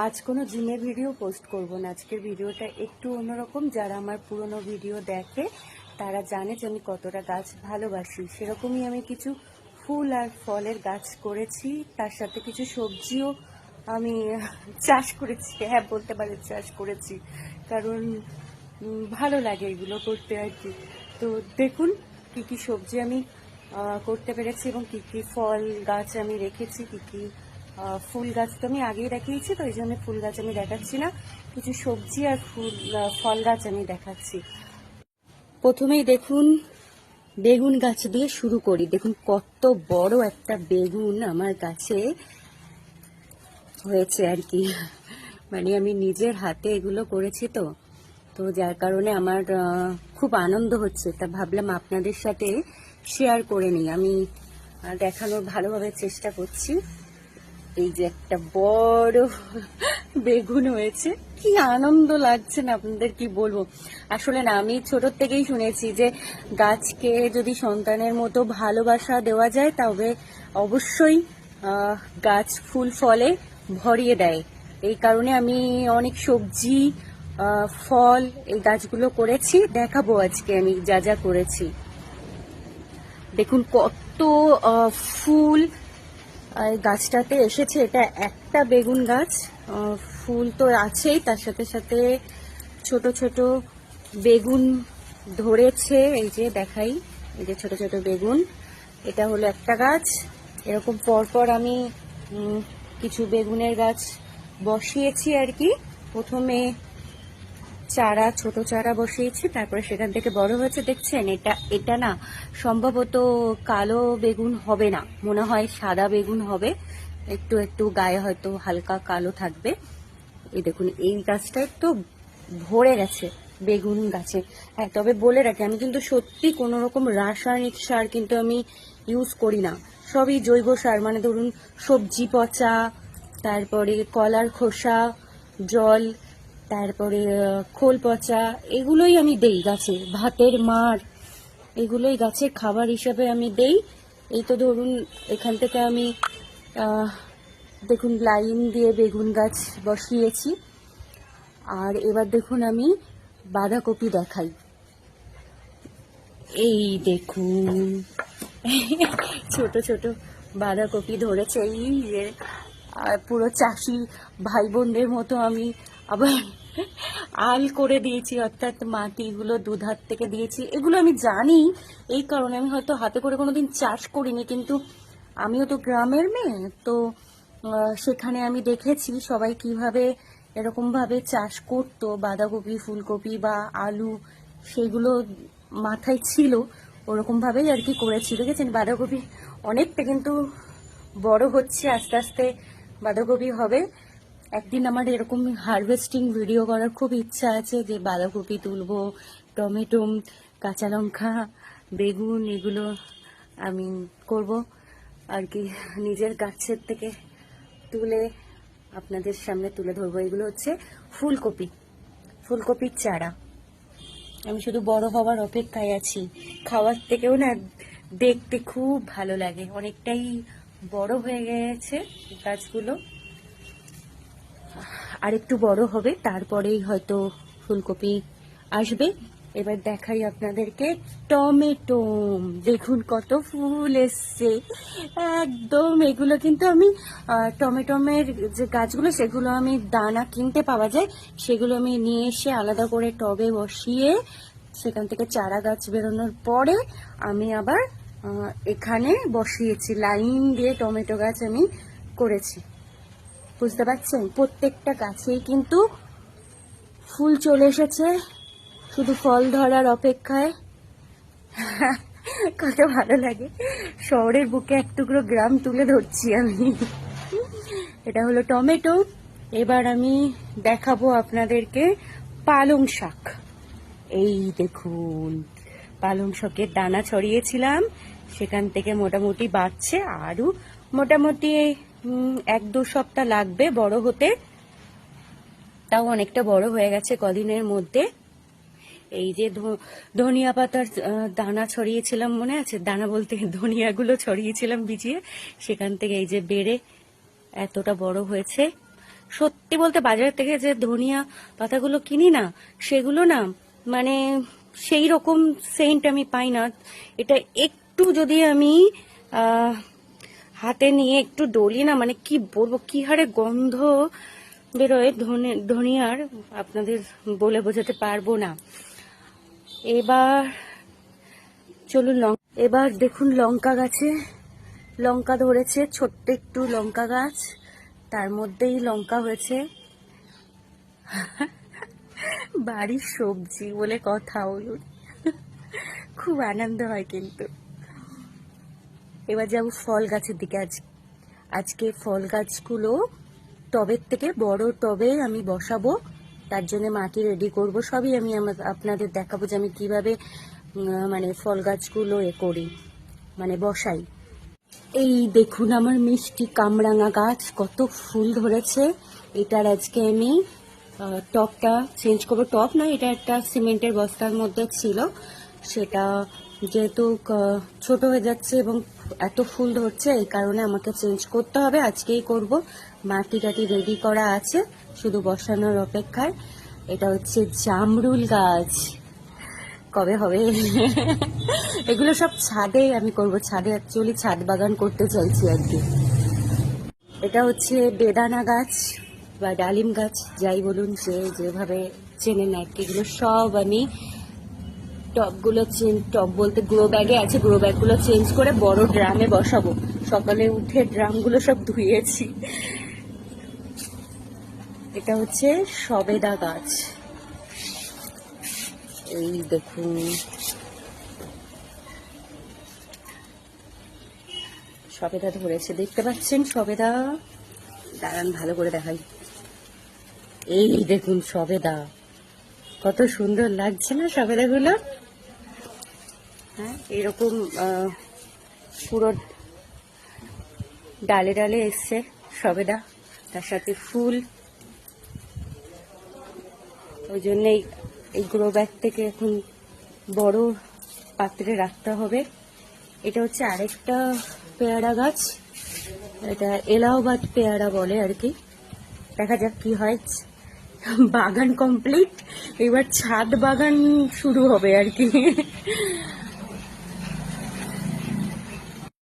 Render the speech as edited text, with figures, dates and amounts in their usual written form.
আজ কোনো জিমের ভিডিও পোস্ট করব না। আজকের ভিডিওটা একটু অন্যরকম। যারা আমার পুরনো ভিডিও দেখে তারা জানে যে আমি কতটা গাছ ভালোবাসি। সেরকমই আমি কিছু ফুল আর ফলের গাছ করেছি, তার সাথে কিছু সবজিও আমি চাষ করেছি। হ্যাঁ, বলতে পারেন চাষ করেছি, কারণ ভালো লাগে এগুলো করতে আর কি। তো দেখুন কি কি সবজি আমি করতে পেরেছি এবং কি কি ফল গাছ আমি রেখেছি, কি কি ফুল গাছ তো আমি আগেই দেখিয়েছি, তো এই জন্য ফুল গাছ আমি দেখাচ্ছি না। কিছু সবজি আর ফল গাছ আমি দেখাচ্ছি। প্রথমেই দেখুন বেগুন গাছ দিয়ে শুরু করি। দেখুন কত বড় একটা বেগুন আমার গাছে হয়েছে আর কি। মানে আমি নিজের হাতে এগুলো করেছি, তো তো যার কারণে আমার খুব আনন্দ হচ্ছে। তা ভাবলাম আপনাদের সাথে শেয়ার করে নিই। আমি দেখানোর ভালোভাবে চেষ্টা করছি। এই যে একটা বড় বেগুন হয়েছে, কি আনন্দ লাগছে না আপনাদের কি বলবো। আসলে না, আমি ছোট থেকেই শুনেছি যে গাছকে যদি সন্তানের মতো ভালোবাসা দেওয়া যায় তবে অবশ্যই গাছ ফুল ফলে ভরিয়ে দেয়। এই কারণে আমি অনেক সবজি ফল এই গাছগুলো করেছি। দেখাবো আজকে আমি যা যা করেছি। দেখুন কত ফুল এই গাছটাতে এসেছে। এটা একটা বেগুন গাছ, ফুল তো আছেই, তার সাথে সাথে ছোট ছোট বেগুন ধরেছে। এই যে দেখাই, এই যে ছোট ছোট বেগুন। এটা হলো একটা গাছ। এরকম পরপর আমি কিছু বেগুনের গাছ বসিয়েছি আর কি। প্রথমে চারা, ছোট চারা বসিয়েছি, তারপরে সেখান থেকে বড় হয়েছে। দেখছেন, এটা এটা না সম্ভবত কালো বেগুন হবে না, মনে হয় সাদা বেগুন হবে। একটু একটু গায়ে হয়তো হালকা কালো থাকবে। এই দেখুন এই গাছটায় তো ভরে গেছে বেগুন গাছে। হ্যাঁ, তবে বলে রাখি আমি কিন্তু সত্যি কোনো রকম রাসায়নিক সার কিন্তু আমি ইউজ করি না। সবই জৈব সার। মানে ধরুন সবজি পচা, তারপরে কলার খোসা, জল, তারপরে খোল পচা, এগুলোই আমি দেই গাছে। ভাতের মাড়, এগুলোই গাছের খাবার হিসাবে আমি দেই। এই তো ধরুন এখান থেকে আমি দেখুন লাইন দিয়ে বেগুন গাছ বসিয়েছি। আর এবার দেখুন আমি বাঁধাকপি দেখাই। এই দেখুন ছোট ছোট বাঁধাকপি ধরেছে। এই যে পুরো চাষি ভাই বোনদের মতো আমি আবার আল করে দিয়েছি, অর্থাৎ মাটিগুলো দুধার থেকে দিয়েছি। এগুলো আমি জানি, এই কারণে আমি হয়তো হাতে করে কোনোদিন চাষ করিনি, কিন্তু আমিও তো গ্রামের মেয়ে, তো সেখানে আমি দেখেছি সবাই কিভাবে এরকমভাবে চাষ করতো বাঁধাকপি, ফুলকপি বা আলু, সেগুলো মাথায় ছিল। ওরকমভাবেই আর কি করেছি। দেখেছেন বাঁধাকপি অনেকটা কিন্তু বড় হচ্ছে, আস্তে আস্তে বাঁধাকপি হবে। একদিন আমার এরকম হারভেস্টিং ভিডিও করার খুব ইচ্ছা আছে, যে বাঁধাকপি তুলবো, টমেটো, কাঁচা লঙ্কা, বেগুন, এগুলো আমি করব আর কি। নিজের গাছের থেকে তুলে আপনাদের সামনে তুলে ধরবো। এগুলো হচ্ছে ফুলকপি, ফুলকপির চারা। আমি শুধু বড় হওয়ার অপেক্ষায় আছি। খাওয়ার থেকেও না দেখতে খুব ভালো লাগে। অনেকটাই বড় হয়ে গেছে গাছগুলো, আর একটু বড় হবে, তারপরেই হয়তো ফুলকপি আসবে। এবার দেখাই আপনাদেরকে টমেটো। দেখুন কত ফুল এসছে একদম। এগুলো কিন্তু আমি টমেটোমের যে গাছগুলো, সেগুলো আমি দানা কিনতে পাওয়া যায়, সেগুলো আমি নিয়ে এসে আলাদা করে টবে বসিয়ে সেখান থেকে চারা গাছ বেরোনোর পরে আমি আবার এখানে বসিয়েছি। লাইন দিয়ে টমেটো গাছ আমি করেছি, বুঝতে পারছেন। প্রত্যেকটা গাছেই কিন্তু ফুল চলে এসেছে, শুধু ফল ধরার অপেক্ষায়। কত ভালো লাগে। শহরের বুকে এক টুকরো গ্রাম তুলে ধরছি আমি। এটা হলো টমেটো। এবার আমি দেখাবো আপনাদেরকে পালং শাক। এই দেখুন পালং শাকের দানা ছড়িয়েছিলাম, সেখান থেকে মোটামুটি বাড়ছে। আরও মোটামুটি 1-2 সপ্তাহ লাগবে বড় হতে। তাও অনেকটা বড় হয়ে গেছে কদিনের মধ্যে। এই যে ধনিয়া পাতার দানা ছড়িয়েছিলাম, মনে আছে? দানা বলতে ধনিয়াগুলো ছড়িয়েছিলাম ভিজিয়ে, সেখান থেকে এই যে বেড়ে এতটা বড় হয়েছে। সত্যি বলতে বাজার থেকে যে ধনিয়া পাতাগুলো কিনি না, সেগুলো না মানে সেই রকম সেন্ট আমি পাই না। এটা একটু যদি আমি আহ, হাতে নিয়ে একটু ডলি না, মানে কি বলবো, কি হারে গন্ধ বেরোয় ধনিয়ার, আপনাদের বলে বোঝাতে পারবো না। এবার চলুন এবার দেখুন লঙ্কা গাছে লঙ্কা ধরেছে, ছোট্ট একটু লঙ্কা গাছ, তার মধ্যেই লঙ্কা হয়েছে। বাড়ির সবজি বলে কথা, বলুন, খুব আনন্দ হয় কিন্তু। এবার যাবো ফল গাছের দিকে। আজকে ফল গাছগুলো টবের থেকে বড় টবে আমি বসাবো, তার জন্য মাটি রেডি করব। সবই আমি আপনাদের দেখাবো যে আমি কিভাবে মানে ফল গাছগুলো করি, মানে বসাই। এই দেখুন আমার মিষ্টি কামরাঙা গাছ কত ফুল ধরেছে। এটার আজকে আমি টবটা চেঞ্জ করবো। টব না, এটা একটা সিমেন্টের বস্তার মধ্যে ছিল, সেটা যেহেতু ছোট হয়ে যাচ্ছে এবং এত ফুল ধরছে, এই কারণে আমাকে চেঞ্জ করতে হবে। আজকেই করব। মাটি টাটি রেডি করা আছে, শুধু বসানোর অপেক্ষায়। এটা হচ্ছে জামরুল গাছ, কবে হবে? এগুলো সব ছাদে আমি করব, ছাদে অ্যাকচুয়ালি ছাদ বাগান করতে চাইছি আর কি। এটা হচ্ছে বেদানা গাছ বা ডালিম গাছ, যাই বলুন, যেভাবে চেনেন আর কি। এগুলো সব আমি টবগুলো টব বলতে গ্রো ব্যাগে আছে, গ্রো ব্যাগগুলো চেঞ্জ করে বড় ড্রামে বসাবো। সকালে উঠে ড্রামগুলো সব ধুয়েছি। এটা হচ্ছে সবেদা গাছ, এই দেখুন সবেদা ধরেছে, দেখতে পাচ্ছেন সবেদা? দাঁড়ান ভালো করে দেখাই। এই দেখুন সবেদা, কত সুন্দর লাগছে না সবেদাগুলো? হ্যাঁ, এরকম পুরো ডালে ডালে এসছে সবেদা, তার সাথে ফুল। ওই জন্যই এই গ্রো ব্যাগ থেকে এখন বড় পাত্রে রাখতে হবে। এটা হচ্ছে আরেকটা পেয়ারা গাছ, এটা এলাহাবাদ পেয়ারা বলে আর কি। দেখা যাক কি হয়। বাগান কমপ্লিট, এবার ছাদ বাগান শুরু হবে আর কি।